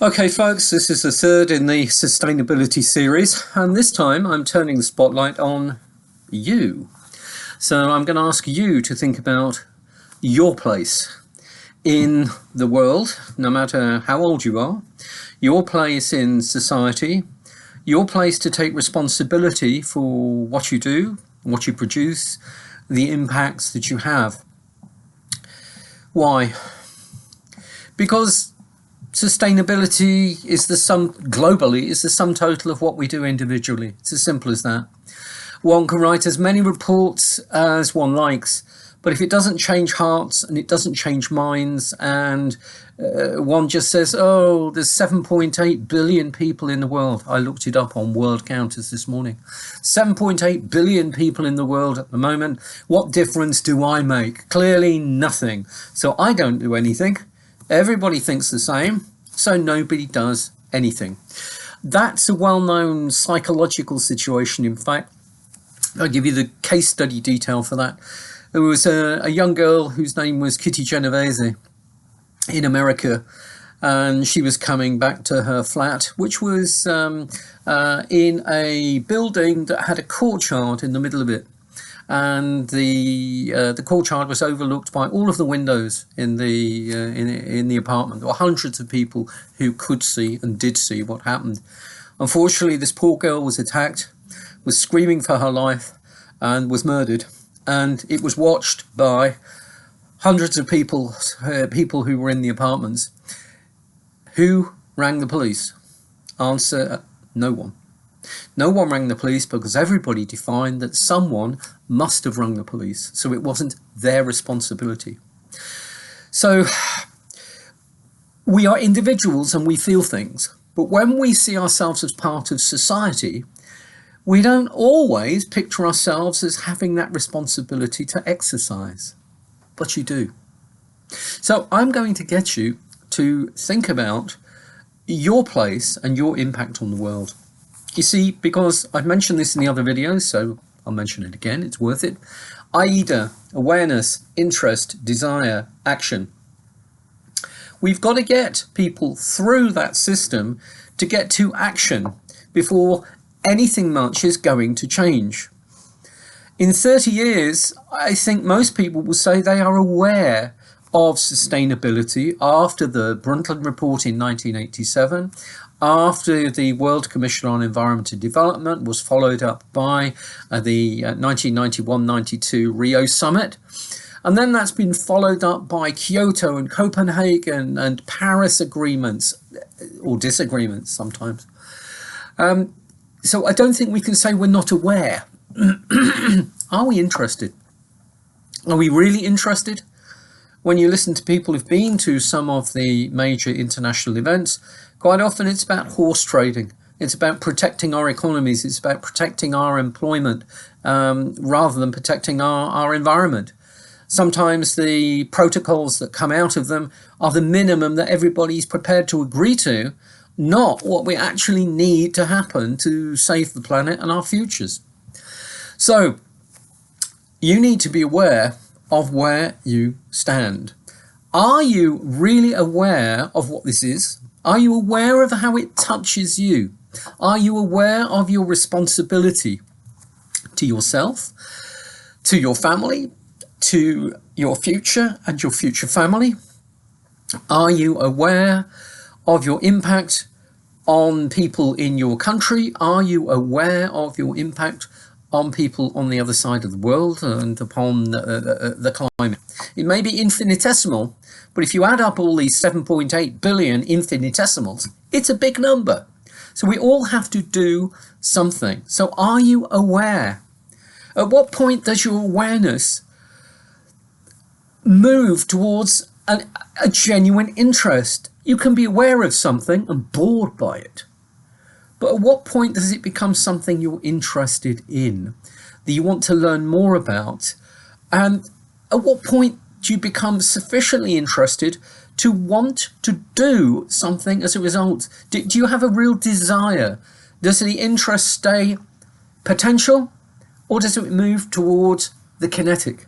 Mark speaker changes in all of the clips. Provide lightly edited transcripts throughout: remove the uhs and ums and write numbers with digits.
Speaker 1: Okay, folks, this is the third in the sustainability series, and this time I'm turning the spotlight on you. So I'm going to ask you to think about your place in the world, no matter how old you are, your place in society, your place to take responsibility for what you do, what you produce, the impacts that you have. Why? Because sustainability is the sum, globally, is the sum total of what we do individually. It's as simple as that. One can write as many reports as one likes, but if it doesn't change hearts and it doesn't change minds, and one just says, oh, there's 7.8 billion people in the world. I looked it up on World Counters this morning. 7.8 billion people in the world at the moment. What difference do I make? Clearly nothing. So I don't do anything. Everybody thinks the same, so nobody does anything. That's a well-known psychological situation, in fact. I'll give you the case study detail for that. There was a young girl whose name was Kitty Genovese in America, and she was coming back to her flat, which was in a building that had a courtyard in the middle of it. And the courtyard was overlooked by all of the windows in the apartment. There were hundreds of people who could see and did see what happened. Unfortunately, this poor girl was attacked, was screaming for her life, and was murdered. And it was watched by hundreds of people who were in the apartments. Who rang the police? Answer: no one. No one rang the police because everybody defined that someone must have rung the police, so it wasn't their responsibility. So we are individuals and we feel things, but when we see ourselves as part of society, we don't always picture ourselves as having that responsibility to exercise, but you do. So I'm going to get you to think about your place and your impact on the world. You see, because I've mentioned this in the other videos, so I'll mention it again, it's worth it. AIDA, awareness, interest, desire, action. We've got to get people through that system to get to action before anything much is going to change. In 30 years, I think most people will say they are aware of sustainability after the Brundtland Report in 1987, after the World Commission on Environment and Development was followed up by the 1991-92 Rio Summit. And then that's been followed up by Kyoto and Copenhagen and Paris agreements, or disagreements sometimes. So I don't think we can say we're not aware. Are we interested? Are we really interested? When you listen to people who've been to some of the major international events, quite often it's about horse trading. It's about protecting our economies. It's about protecting our employment rather than protecting our environment. Sometimes the protocols that come out of them are the minimum that everybody's prepared to agree to, not what we actually need to happen to save the planet and our futures. So you need to be aware of where you stand. Are you really aware of what this is? Are you aware of how it touches you? Are you aware of your responsibility to yourself, to your family, to your future and your future family? Are you aware of your impact on people in your country? Are you aware of your impact on people on the other side of the world and upon the climate? It may be infinitesimal, but if you add up all these 7.8 billion infinitesimals, it's a big number. So we all have to do something. So are you aware? At what point does your awareness move towards a genuine interest? You can be aware of something and bored by it. But at what point does it become something you're interested in, that you want to learn more about? And at what point do you become sufficiently interested to want to do something as a result? Do you have a real desire? Does the interest stay potential, or does it move towards the kinetic?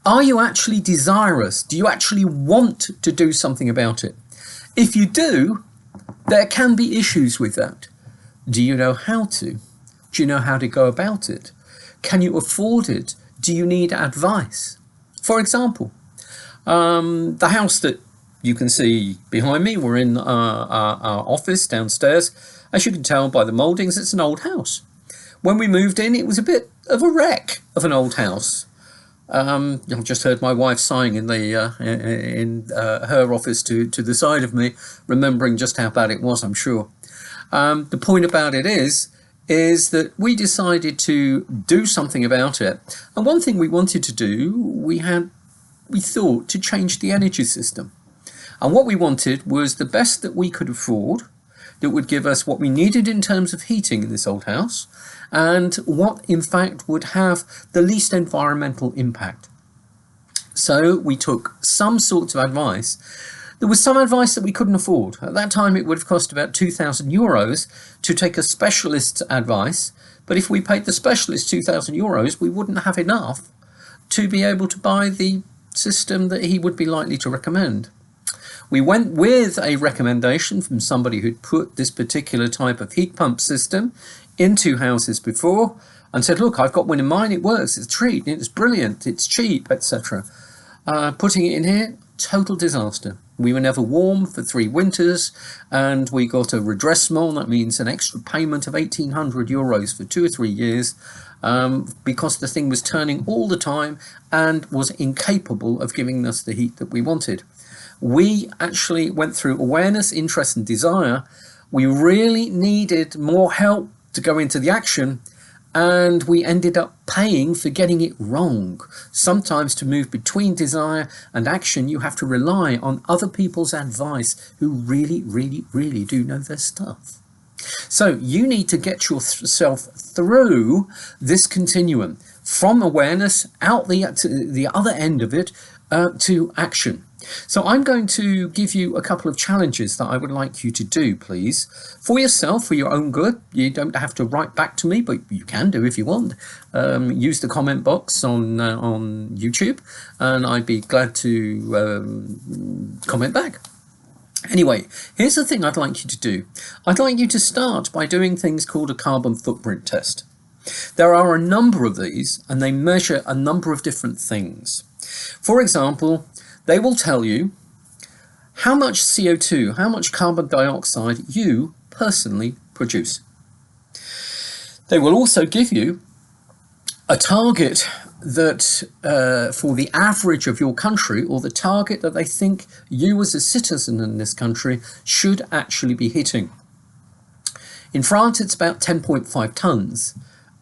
Speaker 1: Are you actually desirous? Do you actually want to do something about it? If you do, there can be issues with that. Do you know how to? Do you know how to go about it? Can you afford it? Do you need advice? For example, the house that you can see behind me, we're in our office downstairs. As you can tell by the mouldings, it's an old house. When we moved in, it was a bit of a wreck of an old house. I've just heard my wife sighing in her office to the side of me, remembering just how bad it was, I'm sure. The point about it is that we decided to do something about it. And one thing we wanted to do, we thought to change the energy system. And what we wanted was the best that we could afford, that would give us what we needed in terms of heating in this old house, and what in fact would have the least environmental impact. So we took some sorts of advice. There was some advice that we couldn't afford. At that time it would have cost about €2,000 to take a specialist's advice, but if we paid the specialist €2,000 we wouldn't have enough to be able to buy the system that he would be likely to recommend. We went with a recommendation from somebody who'd put this particular type of heat pump system into houses before and said, look, I've got one in mind, it works, it's treat, it's brilliant, it's cheap, etc. Putting it in here, total disaster. We were never warm for 3 winters, and we got a redressement, that means an extra payment of €1,800 for 2 or 3 years, because the thing was turning all the time and was incapable of giving us the heat that we wanted. We actually went through awareness, interest and desire. We really needed more help to go into the action, and we ended up paying for getting it wrong. Sometimes to move between desire and action, you have to rely on other people's advice who really, really, really do know their stuff. So you need to get yourself through this continuum from awareness out to the other end of it to action. So I'm going to give you a couple of challenges that I would like you to do, please, for yourself, for your own good. You don't have to write back to me, but you can do if you want. Use the comment box on YouTube, and I'd be glad to comment back. Anyway, here's the thing I'd like you to do. I'd like you to start by doing things called a carbon footprint test. There are a number of these, and they measure a number of different things. For example, they will tell you how much CO2, how much carbon dioxide you personally produce. They will also give you a target that for the average of your country, or the target that they think you as a citizen in this country should actually be hitting. In France, it's about 10.5 tons.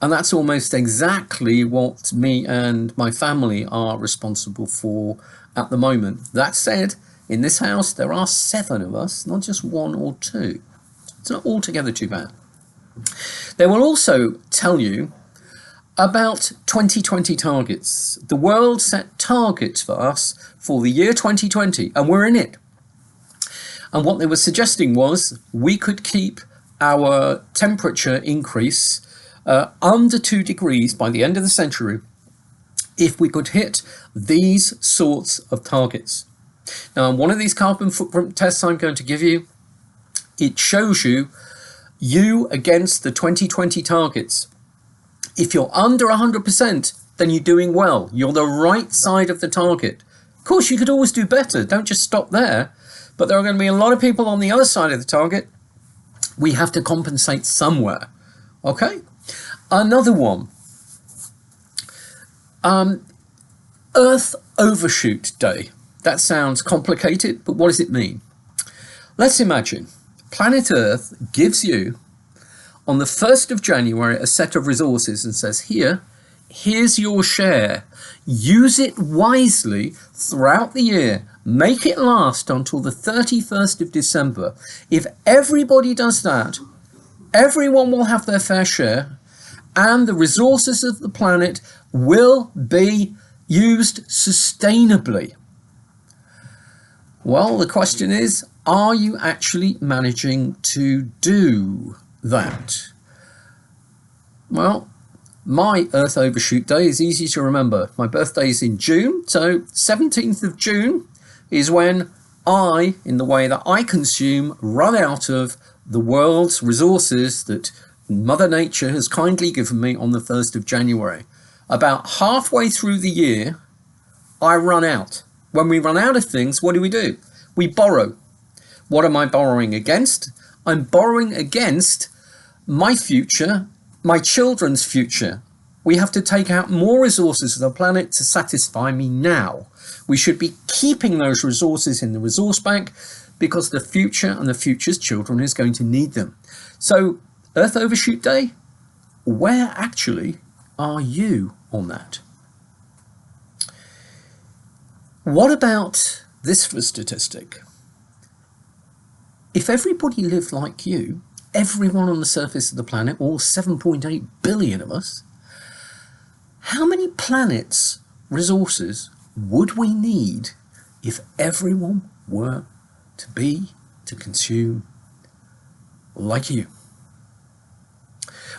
Speaker 1: And that's almost exactly what me and my family are responsible for at the moment. That said, in this house, there are 7 of us, not just 1 or 2. It's not altogether too bad. They will also tell you about 2020 targets. The world set targets for us for the year 2020, and we're in it. And what they were suggesting was we could keep our temperature increase under 2 degrees by the end of the century if we could hit these sorts of targets. Now, on one of these carbon footprint tests I'm going to give you, it shows you against the 2020 targets. If you're under 100%, then you're doing well. You're the right side of the target. Of course, you could always do better. Don't just stop there. But there are going to be a lot of people on the other side of the target. We have to compensate somewhere. Okay? Another one. Earth Overshoot Day. That sounds complicated, but what does it mean? Let's imagine planet Earth gives you on the 1st of January a set of resources and says, here's your share. Use it wisely throughout the year. Make it last until the 31st of December. If everybody does that, everyone will have their fair share, and the resources of the planet will be used sustainably. Well, the question is, are you actually managing to do that? Well, my Earth Overshoot Day is easy to remember. My birthday is in June, so 17th of June is when I, in the way that I consume, run out of the world's resources that Mother Nature has kindly given me on the 1st of January. About halfway through the year, I run out. When we run out of things, what do? We borrow. What am I borrowing against? I'm borrowing against my future, my children's future. We have to take out more resources of the planet to satisfy me now. We should be keeping those resources in the resource bank because the future and the future's children is going to need them. So, Earth Overshoot Day, where actually are you on that? What about this for a statistic? If everybody lived like you, everyone on the surface of the planet, all 7.8 billion of us, how many planets' resources would we need if everyone were to consume like you?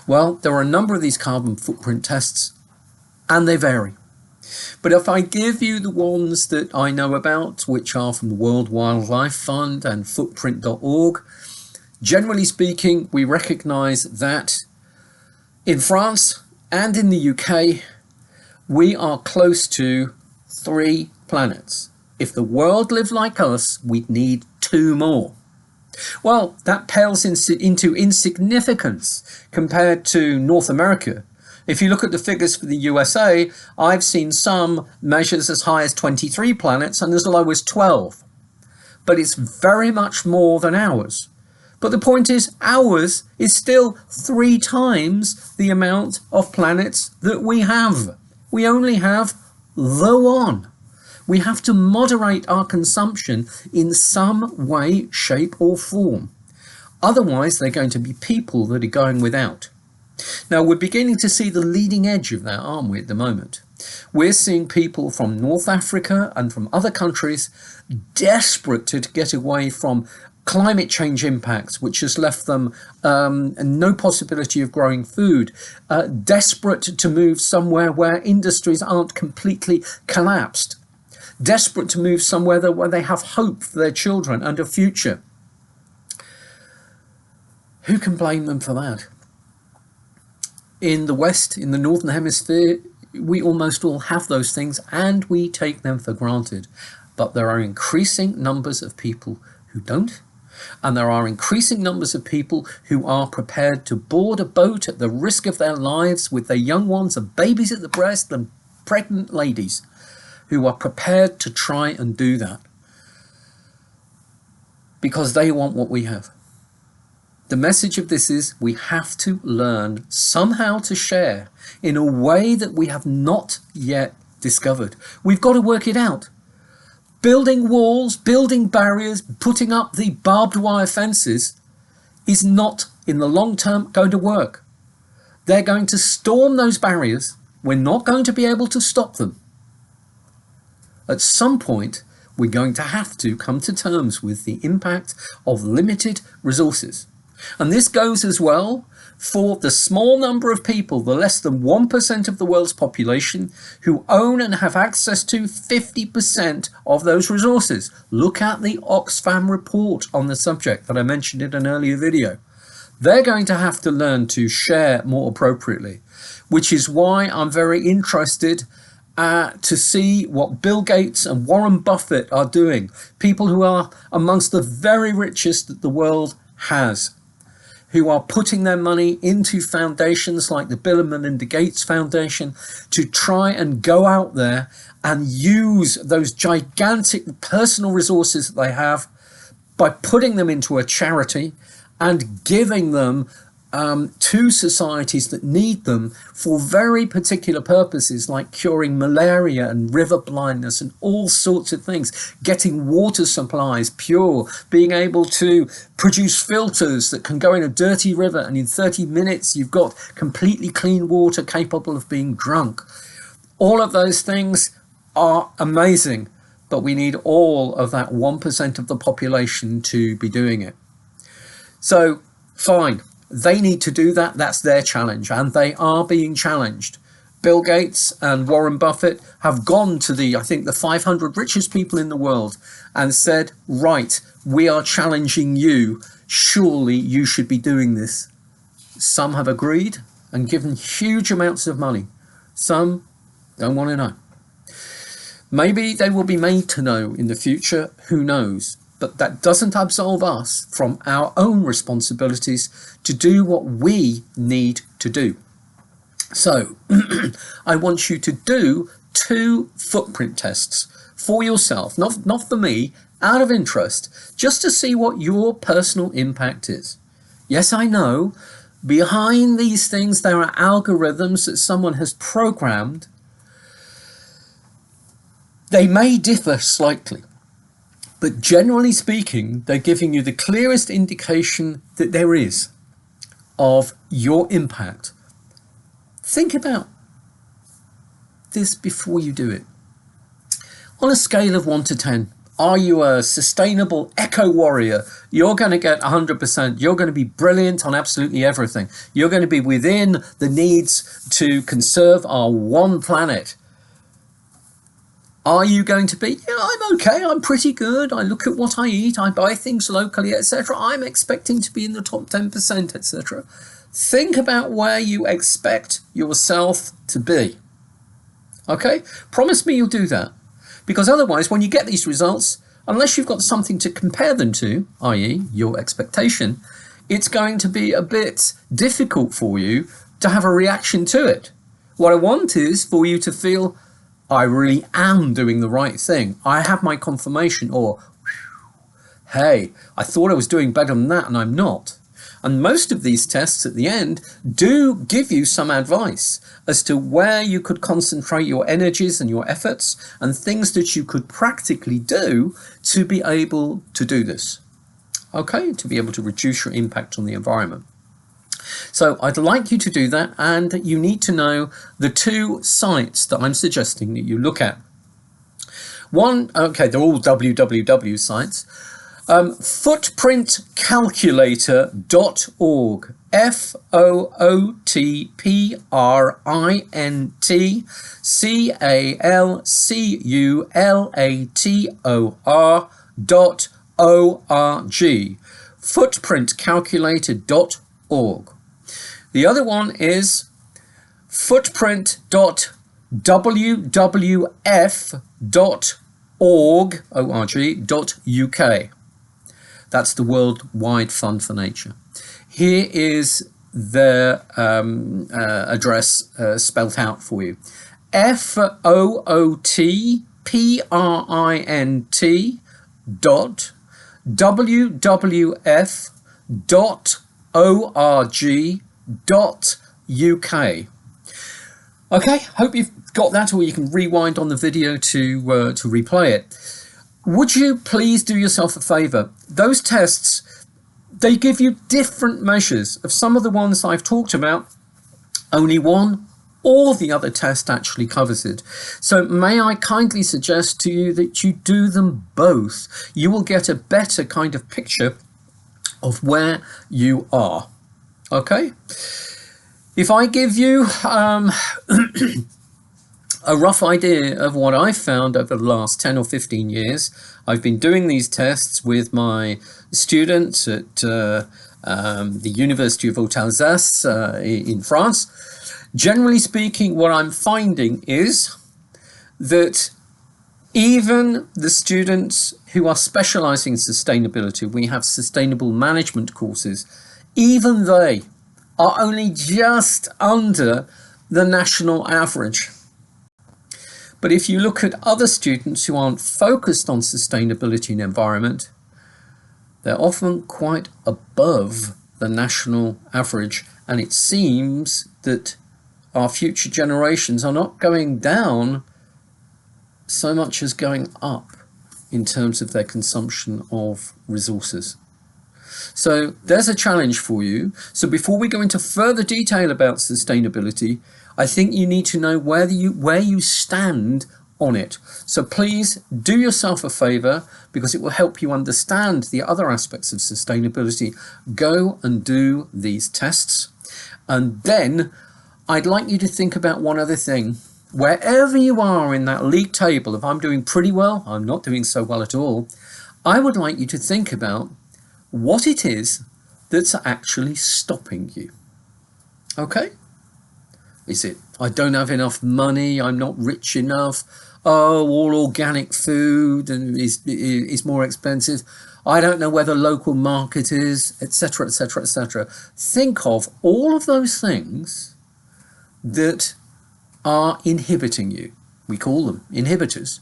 Speaker 1: Well, there are a number of these carbon footprint tests, and they vary. But if I give you the ones that I know about, which are from the World Wildlife Fund and footprint.org, generally speaking, we recognise that in France and in the UK, we are close to 3 planets. If the world lived like us, we'd need 2 more. Well, that pales into insignificance compared to North America. If you look at the figures for the USA, I've seen some measures as high as 23 planets and as low as 12. But it's very much more than ours. But the point is, ours is still 3 times the amount of planets that we have. We only have the one. We have to moderate our consumption in some way, shape or form. Otherwise, they're going to be people that are going without. Now, we're beginning to see the leading edge of that, aren't we, at the moment? We're seeing people from North Africa and from other countries desperate to get away from climate change impacts, which has left them no possibility of growing food, desperate to move somewhere where industries aren't completely collapsed, desperate to move somewhere where they have hope for their children and a future. Who can blame them for that? In the West, in the Northern Hemisphere, we almost all have those things and we take them for granted. But there are increasing numbers of people who don't. And there are increasing numbers of people who are prepared to board a boat at the risk of their lives with their young ones and babies at the breast and pregnant ladies who are prepared to try and do that because they want what we have. The message of this is we have to learn somehow to share in a way that we have not yet discovered. We've got to work it out. Building walls, building barriers, putting up the barbed wire fences is not in the long term going to work. They're going to storm those barriers. We're not going to be able to stop them. At some point, we're going to have to come to terms with the impact of limited resources. And this goes as well for the small number of people, the less than 1% of the world's population, who own and have access to 50% of those resources. Look at the Oxfam report on the subject that I mentioned in an earlier video. They're going to have to learn to share more appropriately, which is why I'm very interested to see what Bill Gates and Warren Buffett are doing, people who are amongst the very richest that the world has, who are putting their money into foundations like the Bill and Melinda Gates Foundation to try and go out there and use those gigantic personal resources that they have by putting them into a charity and giving them to societies that need them for very particular purposes like curing malaria and river blindness and all sorts of things, getting water supplies pure, being able to produce filters that can go in a dirty river and in 30 minutes you've got completely clean water capable of being drunk. All of those things are amazing, but we need all of that 1% of the population to be doing it. So, fine. They need to do that. That's their challenge, and they are being challenged. Bill Gates and Warren Buffett have gone to I think the 500 richest people in the world and said, right, we are challenging you. Surely you should be doing this. Some have agreed and given huge amounts of money. Some don't want to know. Maybe they will be made to know in the future, who knows? But that doesn't absolve us from our own responsibilities to do what we need to do. So I want you to do 2 footprint tests for yourself, not for me, out of interest, just to see what your personal impact is. Yes, I know, behind these things there are algorithms that someone has programmed. They may differ slightly, but generally speaking, they're giving you the clearest indication that there is of your impact. Think about this before you do it. On a scale of 1 to 10, are you a sustainable eco warrior? You're going to get 100%. You're going to be brilliant on absolutely everything. You're going to be within the needs to conserve our one planet. Are you going to be, yeah, I'm okay, I'm pretty good, I look at what I eat, I buy things locally, etc. I'm expecting to be in the top 10%, etc. Think about where you expect yourself to be. Okay? Promise me you'll do that. Because otherwise, when you get these results, unless you've got something to compare them to, i.e. your expectation, it's going to be a bit difficult for you to have a reaction to it. What I want is for you to feel, I really am doing the right thing. I have my confirmation, or, hey, I thought I was doing better than that and I'm not. And most of these tests at the end do give you some advice as to where you could concentrate your energies and your efforts and things that you could practically do to be able to do this. Okay, to be able to reduce your impact on the environment. So I'd like you to do that, and you need to know the 2 sites that I'm suggesting that you look at. One, okay, they're all www sites. Footprintcalculator.org, FOOTPRINTCALCULATOR.org, footprintcalculator.org. The other one is footprint.wwf.org.uk. That's the Worldwide Fund for Nature. Here is their address spelt out for you. FOOTPRINT.wwf.org.uk. Okay, hope you've got that, or you can rewind on the video to replay it. Would you please do yourself a favour? Those tests, they give you different measures of some of the ones I've talked about. Only one or the other test actually covers it. So may I kindly suggest to you that you do them both. You will get a better kind of picture of where you are. Okay? If I give you a rough idea of what I've found over the last 10 or 15 years, I've been doing these tests with my students at the University of Haute-Alsace in France. Generally speaking, what I'm finding is that even the students who are specializing in sustainability, we have sustainable management courses, even they are only just under the national average. But if you look at other students who aren't focused on sustainability and environment, they're often quite above the national average. And it seems that our future generations are not going down so much as going up in terms of their consumption of resources. So there's a challenge for you. So before we go into further detail about sustainability, I think you need to know where you stand on it. So please do yourself a favor, because it will help you understand the other aspects of sustainability. Go and do these tests, and then I'd like you to think about one other thing. Wherever you are in that league table, if I'm doing pretty well, I'm not doing so well at all, I would like you to think about what it is that's actually stopping you. Okay? Is it, I don't have enough money, I'm not rich enough, oh, all organic food is more expensive, I don't know where the local market is, etc., etc., etc. Think of all of those things that are inhibiting you. We call them inhibitors.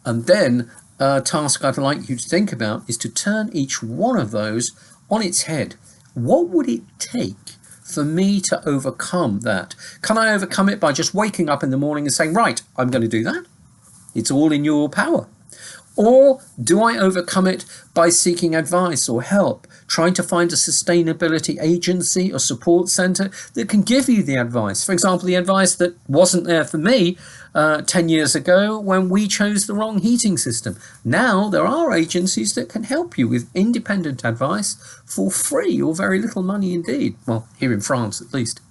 Speaker 1: And then a task I'd like you to think about is to turn each one of those on its head. What would it take for me to overcome that? Can I overcome it by just waking up in the morning and saying, right, I'm going to do that? It's all in your power. Or do I overcome it by seeking advice or help, trying to find a sustainability agency or support centre that can give you the advice? For example, the advice that wasn't there for me 10 years ago when we chose the wrong heating system. Now there are agencies that can help you with independent advice for free or very little money indeed. Well, here in France at least.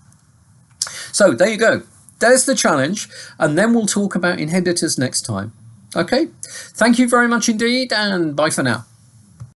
Speaker 1: So there you go. There's the challenge. And then we'll talk about inhibitors next time. Okay, thank you very much indeed, and bye for now.